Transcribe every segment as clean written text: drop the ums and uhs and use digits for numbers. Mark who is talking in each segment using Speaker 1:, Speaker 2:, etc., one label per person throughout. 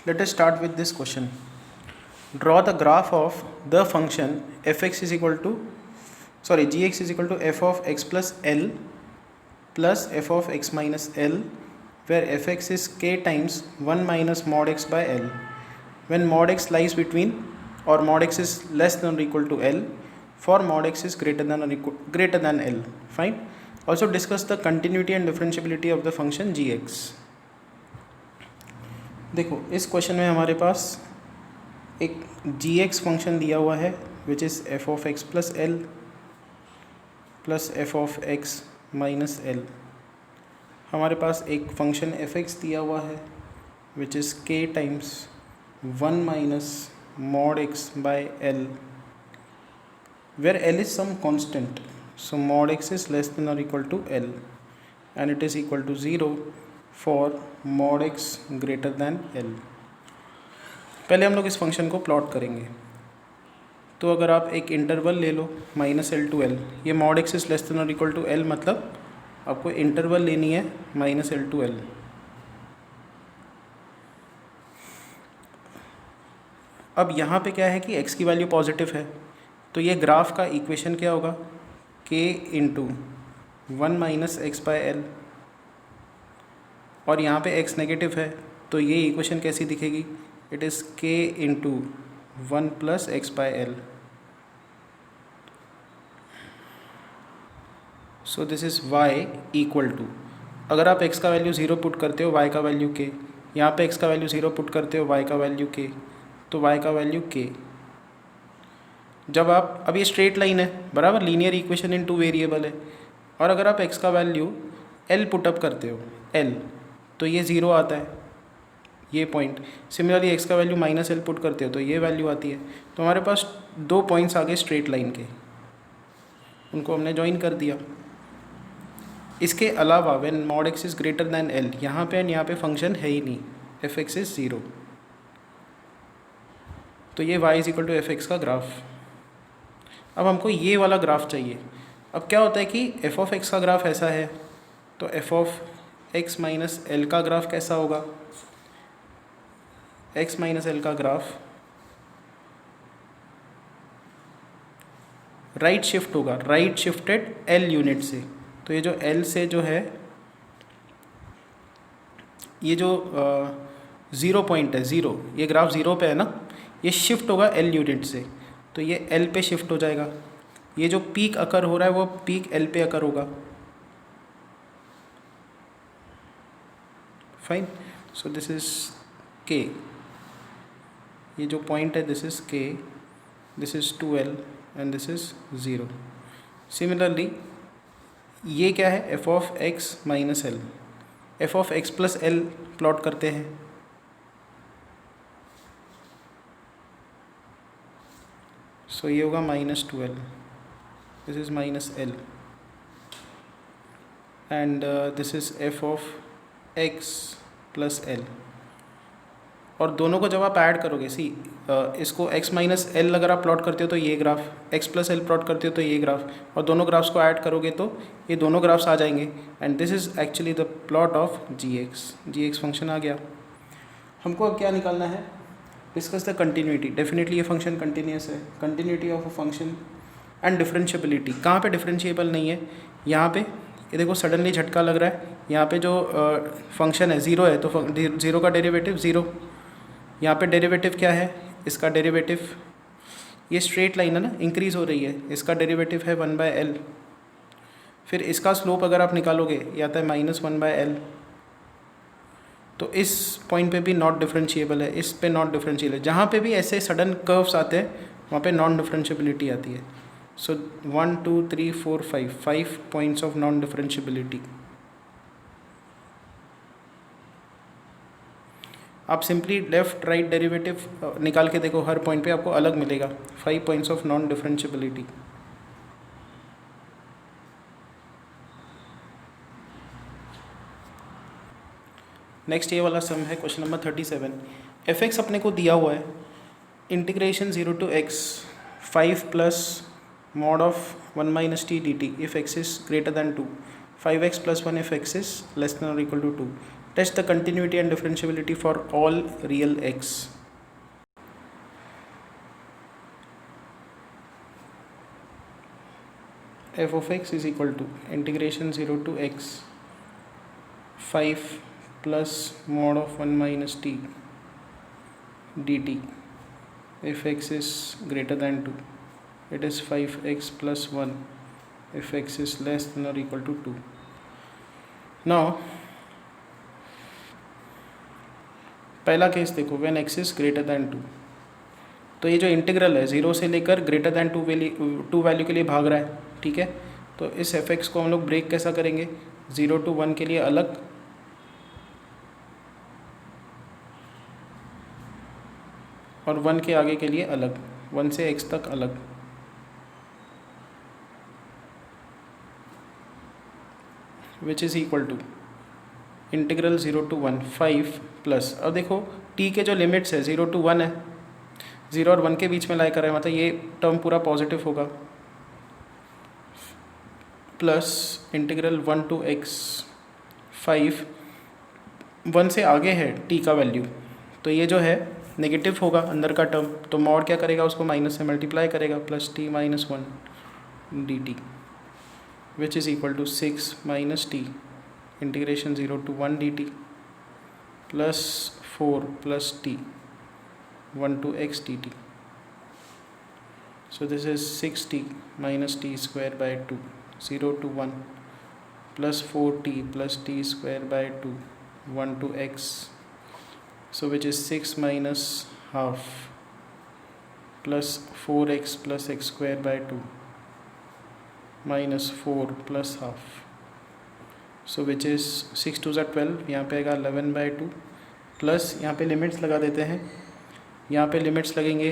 Speaker 1: Let us start with this question. Draw the graph of the function gx is equal to f of x plus L plus f of x minus L, where fx is k times 1 minus mod x by L when mod x lies between or mod x is less than or equal to L, for mod x is greater than L. Fine. Also discuss the continuity and differentiability of the function gx. देखो इस question में हमारे पास एक gx function दिया हुआ है which is f of x plus L plus f of x minus L. हमारे पास एक फंक्शन fx दिया हुआ है which is k times 1 minus mod x by L, where L is some constant, so mod x is less than or equal to L and it is equal to 0 for mod x greater than L. पहले हम लोग इस function को plot करेंगे. तो अगर आप एक इंटरवल ले लो माइनस एल टू एल, ये mod x is less than और इक्वल टू एल, मतलब आपको इंटरवल लेनी है माइनस एल टू एल. अब यहाँ पे क्या है कि x की वैल्यू पॉजिटिव है, तो ये ग्राफ का इक्वेशन क्या होगा, k into 1 minus x by L, और यहाँ पे x नेगेटिव है तो ये इक्वेशन कैसी दिखेगी, it is k into 1 plus x by L. So this is y equal to, अगर आप x का वैल्यू 0 पुट करते हो y का वैल्यू k, यहाँ पे x का वैल्यू 0 पुट करते हो y का वैल्यू k, तो y का वैल्यू k. जब आप, अब ये स्ट्रेट लाइन है बराबर, linear equation in two variable है, और अगर आप x का वैल्यू l पुटअप करते हो l, तो ये 0 आता है ये पॉइंट. सिमिलरली x का वैल्यू माइनस एल पुट करते हो तो ये वैल्यू आती है. तो हमारे पास 2 पॉइंट्स आ गए स्ट्रेट लाइन के, उनको हमने ज्वाइन कर दिया. इसके अलावा when mod x is greater then l, यहाँ पे एंड यहाँ पे फंक्शन है ही नहीं, fx इज़ 0, तो ये y is equal to f का ग्राफ. अब हमको ये वाला ग्राफ चाहिए. अब क्या होता है कि f ऑफ x का ग्राफ ऐसा है, तो f of x minus L का ग्राफ कैसा होगा, x माइनस एल का ग्राफ राइट शिफ्ट होगा, राइट शिफ्टेड l यूनिट से. तो ये जो l से जो है, ये जो 0 पॉइंट है 0, ये ग्राफ 0 पे है ना, ये शिफ्ट होगा l यूनिट से, तो ये l पे शिफ्ट हो जाएगा. ये जो पीक अकर हो रहा है वो पीक l पे अकर होगा. Fine. So this is k, ये जो पॉइंट है this is k, this is 2l and this is 0. Similarly ये क्या है, f of x minus L, f of x plus L plot करते हैं. सो ये होगा -2l, this is -l and this is f of x plus L. और दोनों को जब आप ऐड करोगे, इसको x माइनस एल अगर आप प्लॉट करते हो तो ये graph, x plus L plot करते हो तो ये ग्राफ, और दोनों ग्राफ्स को ऐड करोगे तो ये दोनों ग्राफ्स आ जाएंगे. And this is actually the plot of gx function आ गया. हमको अब क्या निकालना है, डिस्कस द कंटिन्यूटी. डेफिनेटली ये फंक्शन कंटिन्यूस है. Continuity of a function and differentiability. कहाँ पे डिफरेंशिएबल नहीं है, यहाँ पे ये देखो सडनली झटका लग रहा है. यहाँ पे जो फंक्शन है 0 है, तो 0 का डेरिवेटिव 0. यहाँ पे डेरिवेटिव क्या है, इसका डेरिवेटिव, ये स्ट्रेट लाइन है ना, इंक्रीज हो रही है, इसका डेरिवेटिव है 1/l. फिर इसका स्लोप अगर आप निकालोगे ये आता है -1/l. तो इस पॉइंट पे भी नॉट डिफरेंशिएबल है, इस पे नॉट डिफरेंशिएबल है. जहाँ पे भी ऐसे सडन कर्व्स आते हैं वहाँ पे नॉन डिफरेंशिएबिलिटी आती है. सो 1 2 3 4 5 पॉइंट्स ऑफ नॉन डिफरेंशिएबिलिटी. आप सिंपली लेफ्ट राइट डेरिवेटिव निकाल के देखो, हर पॉइंट पे आपको अलग मिलेगा. 5 points of non differentiability. Next ये वाला सम है क्वेश्चन नंबर 37. fx अपने को दिया हुआ है, integration 0 to x 5 plus mod of 1 minus T D T if x is greater than 2, 5x plus 1 if x is less than or equal to 2. Test the continuity and differentiability for all real x. f of x is equal to integration 0 to x 5 plus mod of 1 minus t dt. If x is greater than 2, it is 5x plus 1 if x is less than or equal to 2. Now पहला case देखो, when x is greater than 2, तो ये जो integral है 0 से लेकर greater than 2 value के लिए भाग रहा है. ठीक है, तो इस एफ एक्स को हम लोग ब्रेक कैसा करेंगे, 0 to 1 के लिए अलग और 1 के आगे के लिए अलग, 1 से x तक अलग. Which is equal to integral 0 to 1 5 plus, अब देखो t के जो लिमिट्स है 0 to 1 है, 0 और 1 के बीच में लाई कर रहे हैं, मतलब ये टर्म पूरा पॉजिटिव होगा, प्लस इंटीग्रल 1 to x 5, 1 से आगे है t का वैल्यू, तो ये जो है नेगेटिव होगा अंदर का टर्म, तो मॉड क्या करेगा, उसको माइनस से मल्टीप्लाई करेगा, plus t minus 1 dt which is equal to 6 minus t integration 0 to 1 dt plus 4 plus t 1 to x dt. So this is 6t minus t square by 2, 0 to 1 plus 4t plus t square by 2, 1 to x. So which is 6 minus half plus 4x plus x square by 2 minus 4 plus half. So which is 6 2 are 12, यहाँ पे आएगा 11 by 2 plus यहाँ पे limits लगा देते हैं, यहाँ पे लिमिट्स लगेंगे,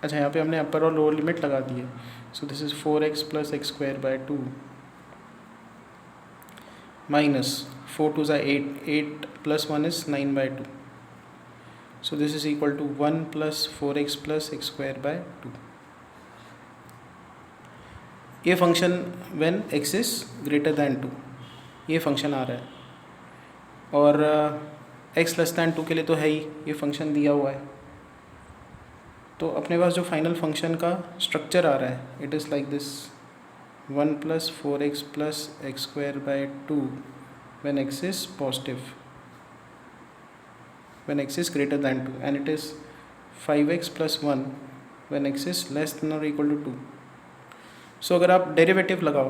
Speaker 1: अच्छा यहाँ पे हमने अपर और लोअर लिमिट लगा दी है. So this is 4x plus x square by 2 minus 4 2 ज़ा 8 plus 1 is 9 by 2. So this is equal to 1 plus 4x plus x square by 2. ये function when x is greater than 2 ये function आ रहा है, और x less than 2 के लिए तो है ही, ये फंक्शन दिया हुआ है. तो अपने पास जो फाइनल फंक्शन का स्ट्रक्चर आ रहा है, it is like this 1 plus 4x plus x square by 2 when x is positive, when x is greater than 2, and it is 5x plus 1 when x is less than or equal to 2. सो अगर आप derivative लगाओ,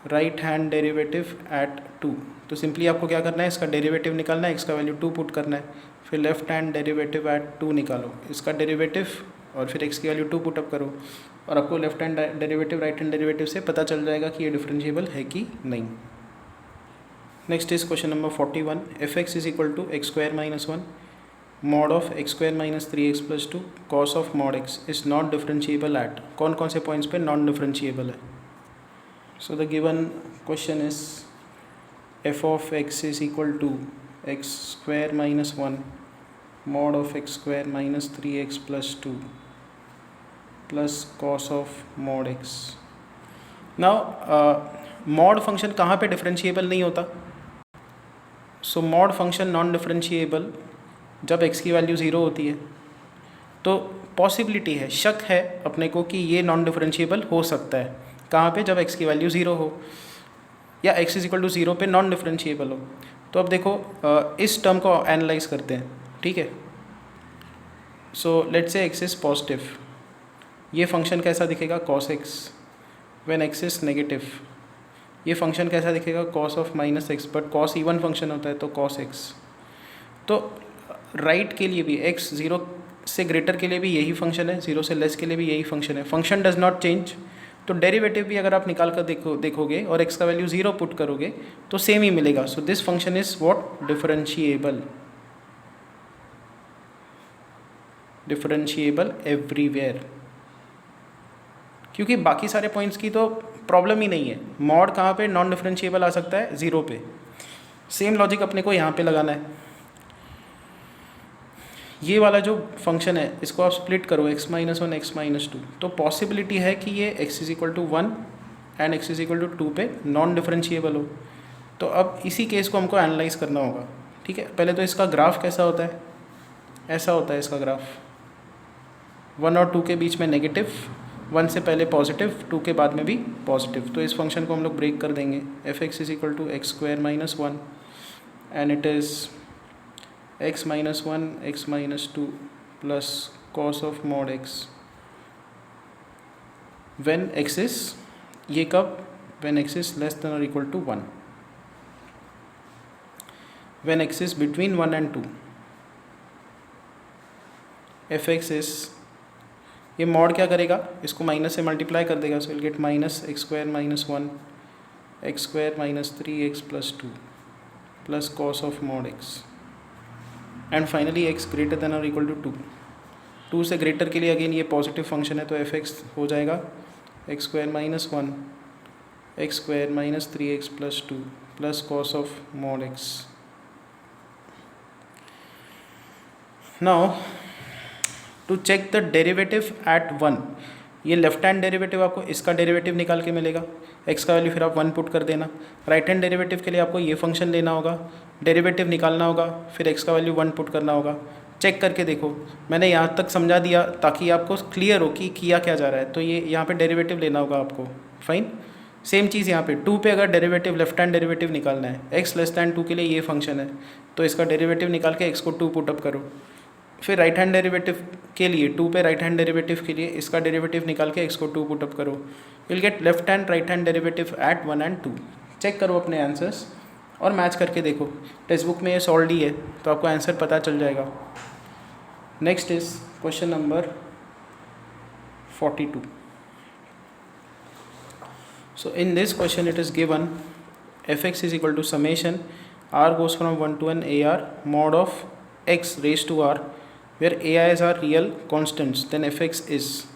Speaker 1: right hand derivative eight 2, तो simply आपको क्या करना है, इसका derivative निकालना है, x का वैल्यू 2 पुट करना है, फिर लेफ्ट हैंड डेरिवेटिव एट 2 निकालो, इसका डेरिवेटिव और फिर x की वैल्यू 2 पुटअप करो, और आपको left hand derivative right hand derivative से पता चल जाएगा कि ये डिफरेंशिएबल है कि नहीं. Next is question number 41. F x is equal to x square minus 1 mod of x square minus 3x plus 2 cos of mod x is not differentiable at, कौन कौन से पॉइंट्स पे नॉन डिफरेंशिएबल है. So the given question is f of x is equal to x square minus 1 mod of x square minus 3x plus 2 plus cos of mod x. Now mod function कहाँ पे differentiable नहीं होता. सो mod function non differentiable जब x की value 0 होती है, तो possibility है, शक है अपने को कि ये नॉन डिफरेंशिएबल हो सकता है. कहाँ पे, जब x की वैल्यू 0 हो या x इज इक्वल टू 0 पे नॉन डिफरेंशिएबल हो. तो अब देखो इस टर्म को एनालाइज करते हैं, ठीक है. So let's say x is positive, ये फंक्शन कैसा दिखेगा, cos x. When x is negative, ये फंक्शन कैसा दिखेगा, cos of minus x, but cos even function होता है तो cos x. तो राइट के लिए भी x 0 से ग्रेटर के लिए भी यही फंक्शन है, 0 से लेस के लिए भी यही फंक्शन है. फंक्शन डज नॉट चेंज, तो डेरिवेटिव भी अगर आप निकाल कर देखोगे और x का वैल्यू 0 पुट करोगे तो सेम ही मिलेगा. So this function is what, differentiable. Differentiable everywhere, क्योंकि बाकी सारे पॉइंट्स की तो प्रॉब्लम ही नहीं है. मॉड कहाँ पे नॉन डिफरेंशिएबल आ सकता है, 0 पे. सेम लॉजिक अपने को यहाँ पे लगाना है. ये वाला जो फंक्शन है इसको आप स्प्लिट करो, x माइनस 1 x माइनस 2, तो पॉसिबिलिटी है कि ये x is equal to 1 and x is equal to 2 पे नॉन डिफरेंशिएबल हो. तो अब इसी केस को हमको एनालाइज करना होगा, ठीक है। पहले तो इसका ग्राफ कैसा होता है, ऐसा होता है इसका ग्राफ, 1 और 2 के बीच में नेगेटिव, 1 से पहले पॉजिटिव, 2 के बाद में भी पॉजिटिव। तो इस फंक्शन को हम लोग ब्रेक कर देंगे, fx is equal to x square minus 1 and it is x minus 1 x minus 2 plus cos of mod x when x is, ये कब, when x is less than और equal to 1, when x is between 1 and 2, fx is, ये mod क्या करेगा, इसको minus से multiply कर देगा, so will get minus x square minus 1 x square minus 3x plus 2 plus cos of mod x and finally x greater than और equal to 2। 2 से greater के लिए अगेन ये पॉजिटिव फंक्शन है, तो fx हो जाएगा x square minus 1 x square minus 3x plus 2 plus cos of mod x। Now to check the derivative at 1, ये लेफ्ट हैंड डेरिवेटिव आपको इसका डेरिवेटिव निकाल के मिलेगा, x का वैल्यू फिर आप 1 पुट कर देना। राइट हैंड डेरिवेटिव के लिए आपको ये फंक्शन लेना होगा, डेरिवेटिव निकालना होगा, फिर x का वैल्यू 1 पुट करना होगा। चेक करके देखो, मैंने यहाँ तक समझा दिया ताकि आपको क्लियर हो कि किया क्या जा रहा है। तो ये यहाँ पे डेरिवेटिव लेना होगा आपको, फाइन। सेम चीज़ यहाँ पे 2 पे अगर डेरिवेटिव, लेफ्ट हैंड डेरिवेटिव निकालना है, x लेस दैन 2 के लिए ये फंक्शन है, तो इसका डेरिवेटिव निकाल के x को 2 पुटअप करो। फिर राइट हैंड डेरिवेटिव के लिए 2 पे राइट हैंड डेरिवेटिव के लिए इसका डेरिवेटिव निकाल के x को 2 पुटअप करो, will get left hand right hand derivative at 1 and 2। Check करो अपने आंसर्स और मैच करके देखो, टेक्स्ट बुक में ये सॉल्व ही है तो आपको आंसर पता चल जाएगा। Next is question number 42। So in this question it is given fx is equal to summation r goes from 1 to n ar mod of x raised to r, where ai's are real constants, then fx is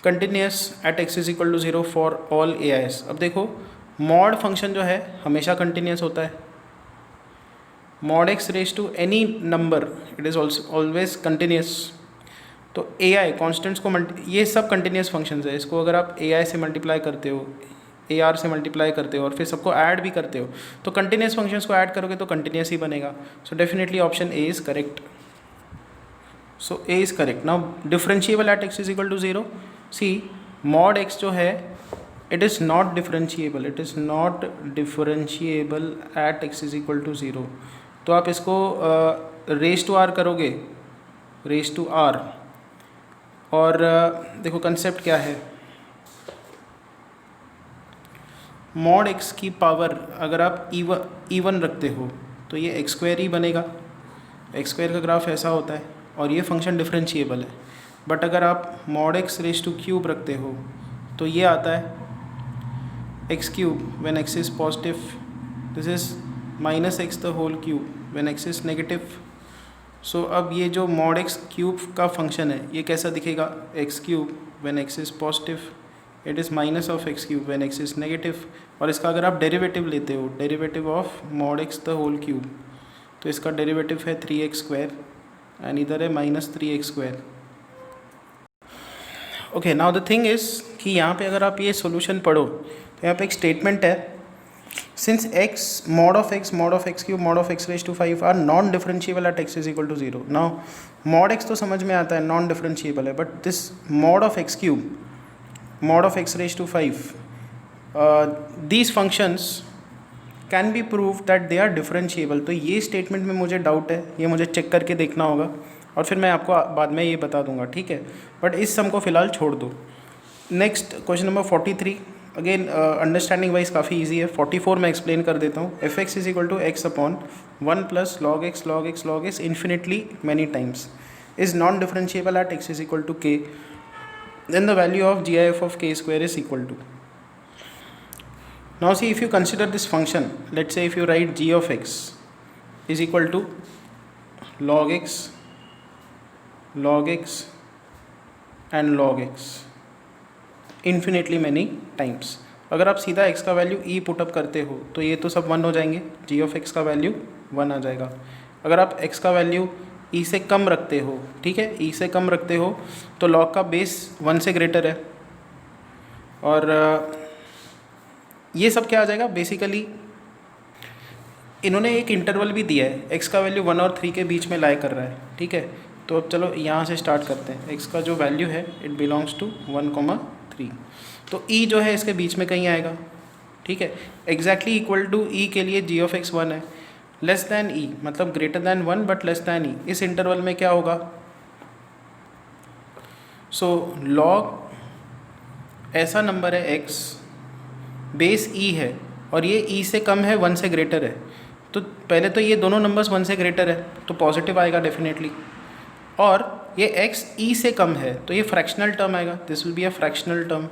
Speaker 1: continuous at x is equal to 0 for all ai's। अब देखो mod function जो है हमेशा continuous होता है, mod x raise to any number it is always continuous. तो A I constants को ये सब कंटिन्यूस फंक्शंस है, इसको अगर आप ए आई से मल्टीप्लाई करते हो, ए आर से मल्टीप्लाई करते हो और फिर सबको ऐड भी करते हो, तो कंटिन्यूस फंक्शंस को ऐड करोगे तो कंटिन्यूस ही बनेगा। So definitely option A is correct. So A is correct. Now differentiable at x is equal to 0, see mod x जो है it is not differentiable, it is not differentiable at x is equal to 0। तो आप इसको raise to r करोगे, raise to r, और देखो concept क्या है, मॉड एक्स की पावर अगर आप इवन रखते हो तो ये एक्स स्क्वायर ही बनेगा। एक्स स्क्वायर का ग्राफ ऐसा होता है और ये फंक्शन डिफरेंशिएबल है। बट अगर आप mod x raise to cube रखते हो तो ये आता है x cube when x is positive, this is minus x the whole cube when x is negative. So अब ये जो मॉड एक्स क्यूब का फंक्शन है ये कैसा दिखेगा, x cube when x is positive, it is minus of x cube when x is negative. और इसका अगर आप डेरिवेटिव लेते हो, derivative of mod x the whole cube, तो इसका डेरिवेटिव है 3x स्क्वायर एंड इधर है minus 3x square. Okay, now the thing is कि यहाँ पे अगर आप ये सॉल्यूशन पढ़ो तो यहाँ पे एक स्टेटमेंट है, since x mod of x cube mod of x raised to 5 are non differentiable at x is equal to 0। now mod x तो समझ में आता है non differentiable है, but this mod of x cube mod of x raised to 5 these functions can be proved that they are differentiable। तो ये statement में मुझे डाउट है, ये मुझे चेक करके देखना होगा और फिर मैं आपको बाद में ये बता दूंगा, ठीक है। बट इस सम को फिलहाल छोड़ दो। Next question number 43, again understanding wise काफ़ी इजी है। 44 मैं एक्सप्लेन कर देता हूँ। F x is equal to x upon 1 plus log x log x log x infinitely many times is non differentiable at x is equal to k, then the value of g i f of k square is equal to. Now see if you consider this function, let's say if you write g of x is equal to log x and log x infinitely many times. अगर आप सीधा x का value e put up करते हो तो ये तो सब 1 हो जाएंगे, g ऑफ x का वैल्यू 1 आ जाएगा। अगर आप x का वैल्यू e से कम रखते हो, ठीक है, e से कम रखते हो तो log का बेस 1 से ग्रेटर है और ये सब क्या आ जाएगा बेसिकली, इन्होंने एक इंटरवल भी दिया है, x का वैल्यू 1 और 3 के बीच में लाई कर रहा है, ठीक है। तो अब चलो यहाँ से स्टार्ट करते हैं। x का जो वैल्यू है इट बिलोंग्स टू 1,3, तो e जो है इसके बीच में कहीं आएगा, ठीक है। एग्जैक्टली इक्वल टू e के लिए g ऑफ x 1 है, लेस दैन e मतलब greater than 1 but less than e, इस इंटरवल में क्या होगा, सो लॉग ऐसा नंबर है x बेस e है और ये e से कम है 1 से ग्रेटर है, तो पहले तो ये दोनों नंबर्स 1 से ग्रेटर है तो पॉजिटिव आएगा डेफिनेटली, और ये x e से कम है तो ये फ्रैक्शनल टर्म आएगा, this will be a fractional term.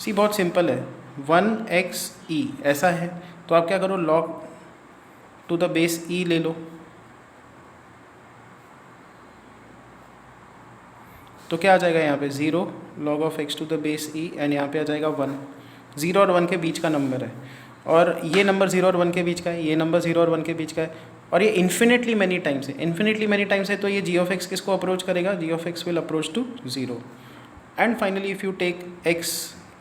Speaker 1: See बहुत सिंपल है, 1x e ऐसा है तो आप क्या करो, log to the base e ले लो, तो क्या आ जाएगा यहाँ पे 0 log of x to the base e and यहाँ पे आ जाएगा 1, 0 और 1 के बीच का नंबर है, और ये नंबर 0 और 1 के बीच का है, ये नंबर 0 और 1 के बीच का है, और ये इन्फिनेटली मैनी टाइम्स है, इन्फिनेटली मैनी टाइम्स है, तो ये g ऑफ x किसको अप्रोच करेगा, g of x will approach to 0, and finally if you take x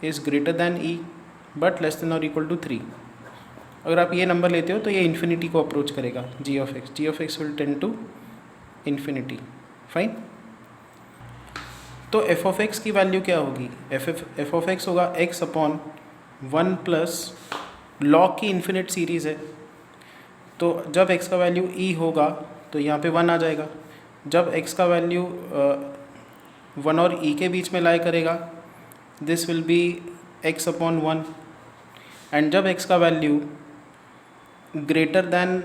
Speaker 1: is greater than e but less than और इक्वल टू 3, अगर आप ये नंबर लेते हो तो ये इन्फिनिटी को अप्रोच करेगा, g of x will tend to infinity, fine. तो f ऑफ x की वैल्यू क्या होगी, f ऑफ x होगा x अपॉन 1 प्लस लॉग की इन्फिनिट सीरीज़ है, तो जब x का वैल्यू e होगा तो यहाँ पे 1 आ जाएगा, जब x का वैल्यू 1 और e के बीच में लाई करेगा this will B x upon 1, and जब x का value greater than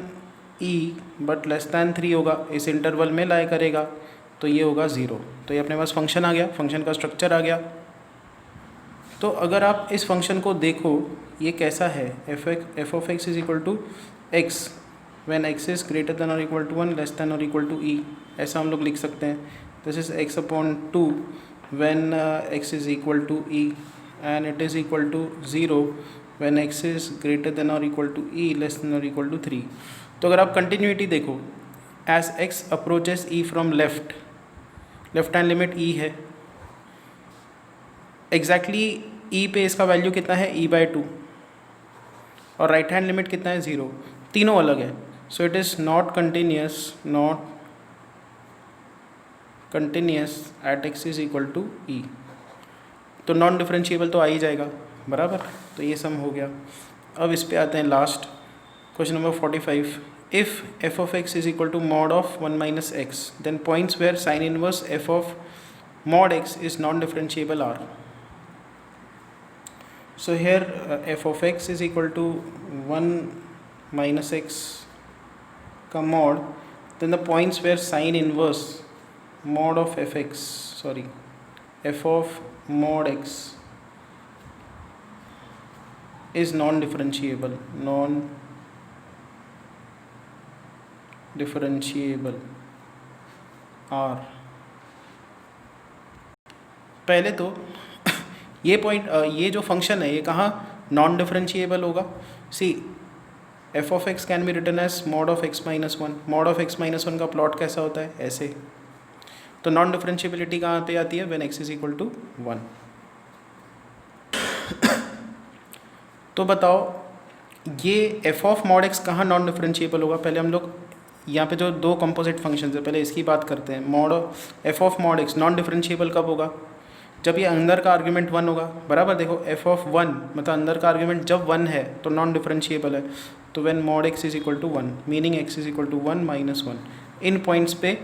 Speaker 1: e but less than 3 होगा, इस इंटरवल में लाई करेगा तो ये होगा 0, तो ये अपने पास फंक्शन आ गया, फंक्शन का स्ट्रक्चर आ गया। तो अगर आप इस फंक्शन को देखो ये कैसा है, f of x is equal to x when x is greater than और इक्वल टू 1 लेस देन और इक्वल टू e, ऐसा हम लोग लिख सकते हैं, this is x upon 2 when x is equal to e and it is equal to 0 when x is greater than और equal to e less than और equal to 3। तो अगर आप कंटिन्यूटी देखो, as x approaches e from left hand limit e है, exactly e पे इसका value कितना है e/2, और राइट हैंड लिमिट कितना है 0, तीनों अलग है, so it is not continuous at x is equal to e, तो नॉन डिफरेंशिएबल तो आ ही जाएगा बराबर, तो ये सम हो गया। अब इस पे आते हैं last question number 45, if f of x is equal to mod of 1 minus x then points where sin inverse f of mod x is non-differentiable are. So here f of x is equal to 1 minus x का mod, then the points where sin inverse mod of f of mod x is non-differentiable are. पहले तो ये point, ये जो function है ये कहाँ non differentiable होगा, see f of x can be written as mod of x minus 1, mod of x minus 1 का प्लॉट कैसा होता है ऐसे, तो नॉन डिफरेंशिएबिलिटी कहाँ पे आती है when x is equal to 1। तो बताओ ये एफ ऑफ मॉड एक्स कहाँ नॉन डिफरेंशिएबल होगा, पहले हम लोग यहाँ पे जो दो कंपोजिट फंक्शंस है पहले इसकी बात करते हैं। Mod F of mod x non differentiable कब होगा, जब ये अंदर का आर्ग्यूमेंट 1 होगा बराबर। देखो एफ ऑफ 1 मतलब अंदर का आर्ग्यूमेंट जब 1 है तो नॉन डिफरेंशिएबल है, तो when mod x is equal to 1 meaning x is equal to 1 minus 1, इन पॉइंट्स पे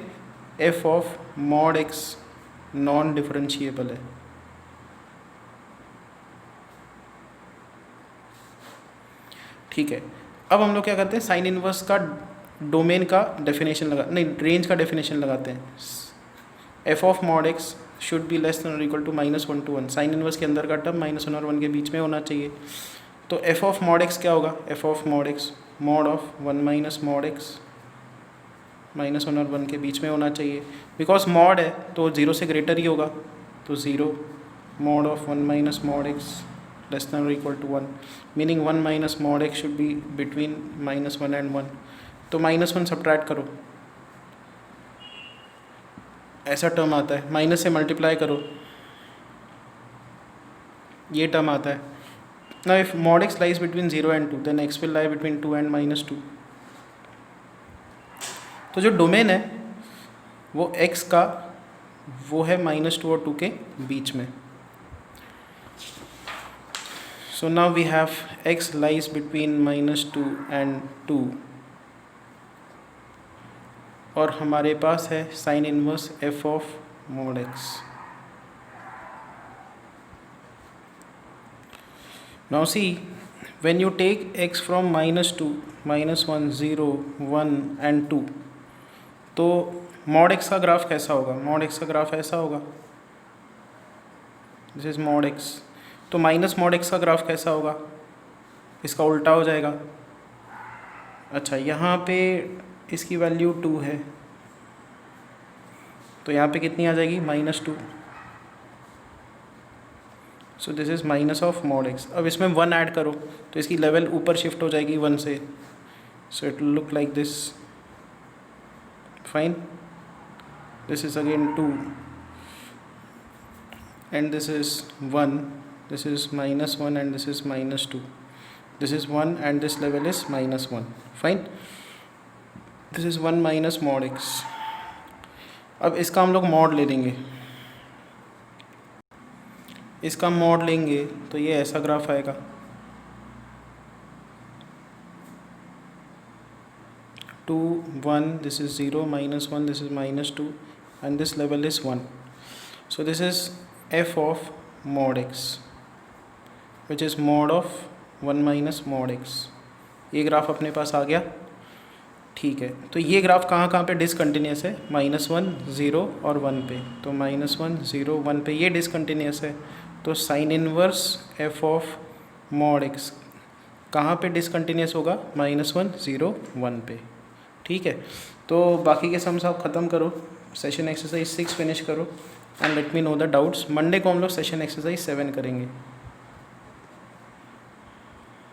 Speaker 1: f of mod x non differentiable है। ठीक है, अब हम लोग क्या करते हैं साइन इनवर्स का डोमेन का डेफिनेशन रेंज का डेफिनेशन लगाते हैं। F of mod x should be less than और equal to -1 to 1, sine inverse के अंदर का टर्म -1 और 1 के बीच में होना चाहिए। तो एफ ऑफ मॉड एक्स क्या होगा, F of mod x mod of 1 minus mod x -1 और 1 के बीच में होना चाहिए, बिकॉज मॉड है तो 0 से ग्रेटर ही होगा, तो 0 mod of 1 minus mod x less than और equal to 1, meaning 1 minus mod x should be between -1 and 1। तो -1 सब्ट्रैक्ट करो, ऐसा टर्म आता है, माइनस से मल्टीप्लाई करो ये टर्म आता है। Now if mod x lies between 0 and 2 then x will lie between 2 and -2। तो जो डोमेन है वो x का वो है -2 और 2 के बीच में। So now we have x lies between -2 and 2 और हमारे पास है sine inverse f of mod x। Now see, when you take x from -2, -1, 0, 1 and 2, तो mod x का ग्राफ कैसा होगा? mod x का ग्राफ ऐसा होगा, दिस इज mod x। तो माइनस mod x का ग्राफ कैसा होगा? इसका उल्टा हो जाएगा। अच्छा, यहाँ पे इसकी वैल्यू 2 है, तो यहाँ पे कितनी आ जाएगी? -2। So this is minus of mod x। अब इसमें 1 ऐड करो तो इसकी लेवल ऊपर शिफ्ट हो जाएगी 1 से। So it look like this, fine. This is again 2 and this is 1, this is -1 and this is -2, this is 1 and this level is -1, fine. This is 1 minus mod x। अब इसका हम लोग mod ले लेंगे, इसका मॉड लेंगे तो ये ऐसा ग्राफ आएगा। 2, 1, this is 0, -1, this is -2 and this level is 1. So this is f of mod x which is mod of 1 minus mod x। ये ग्राफ अपने पास आ गया, ठीक है। तो ये ग्राफ कहाँ कहाँ पे डिसकंटिन्यूस है? -1, 0 और 1 पे। तो -1, 0, 1 पे ये डिसकंटिन्यूस है, तो sine inverse f of mod x कहाँ पे डिसकंटिन्यूस होगा? -1, 0, 1 पे, ठीक है। तो बाकी के सम्स आप ख़त्म करो, सेशन एक्सरसाइज 6 फिनिश करो and let me know the doubts. Monday को हम लोग सेशन एक्सरसाइज 7 करेंगे।